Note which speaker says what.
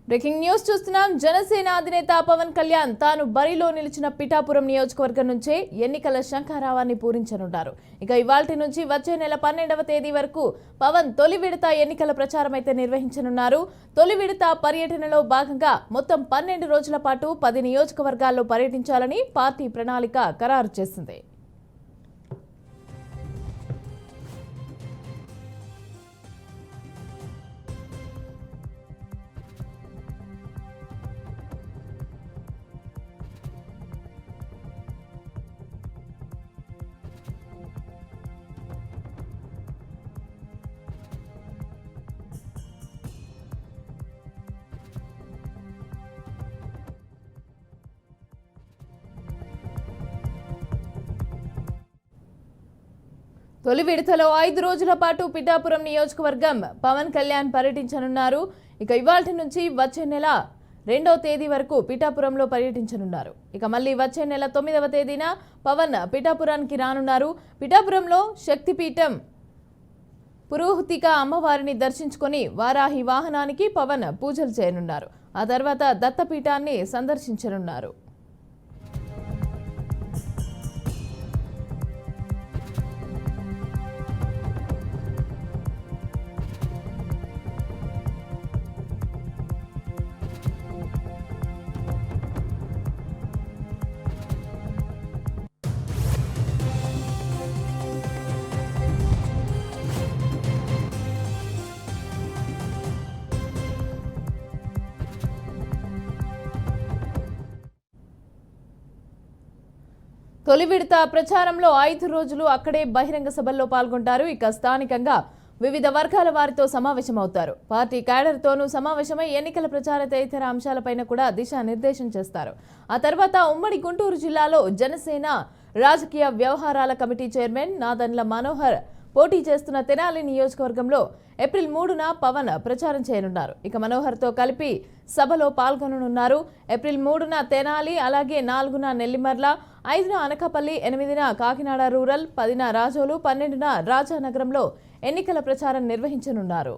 Speaker 1: Breaking news చూస్తున్నాం. జనసేన అధినేత పవన్ కళ్యాణ్ తాను బరిలో నిలిచిన పిఠాపురం నియోజకవర్గం నుంచే ఎన్నికల శంఖారావాన్ని పూరించనున్నారు. ఇక ఇవాల్టి నుంచి వచ్చే నెల 12వ తేదీ వరకు పవన్ తొలి విడత ఎన్నికల ప్రచారం అయితే నిర్వహించనున్నారు. తొలి విడత పర్యటనలో భాగంగా మొత్తం 12 రోజుల పాటు 10 నియోజకవర్గాల్లో పర్యటించాలని పార్టీ ప్రణాళిక ఖరారు చేసింది. తొలి విడతలో 5 రోజుల పాటు పిఠాపురం నియోజకవర్గం పవన్ కళ్యాణ్ పర్యటించనున్నారు. ఇక ఇవాల్టి నుంచి వచ్చే నెల 2వ తేదీ వరకు పిఠాపురంలో పర్యటించనున్నారు. ఇక మళ్ళీ వచ్చే నెల 9వ తేదీన పవన్ పిఠాపురానికి రానున్నారు. పిఠాపురంలో శక్తిపీఠం పురోహితిక అమ్మవారిని దర్శించుకొని వారాహి వాహనానికి పవన్ పూజలు చేయనున్నారు. ఆ తర్వాత దత్తపీఠాన్ని సందర్శించనున్నారు. తొలి విడత ప్రచారంలో 5 రోజులు అక్కడే బహిరంగ సభల్లో పాల్గొంటారు. ఇక స్థానికంగా వివిధ వర్గాల వారితో సమావేశమవుతారు. పార్టీ క్యాడర్తోనూ సమావేశమై ఎన్నికల ప్రచార తదితర అంశాలపైన కూడా దిశానిర్దేశం చేస్తారు. ఆ తర్వాత ఉమ్మడి గుంటూరు జిల్లాలో జనసేన రాజకీయ వ్యవహారాల కమిటీ చైర్మన్ నాదెండ్ల మనోహర్ పోటీ చేస్తున్న తెనాలి నియోజకవర్గంలో ఏప్రిల్ 3న పవన్ ప్రచారం చేయనున్నారు. ఇక మనోహర్తో కలిపి సభలో పాల్గొననున్నారు. ఏప్రిల్ 3న తెనాలి, అలాగే 4న నెల్లిమర్ల, 5న అనకాపల్లి, 8న కాకినాడ రూరల్, 10న రాజోలు, 12న రాజానగరంలో ఎన్నికల ప్రచారం నిర్వహించనున్నారు.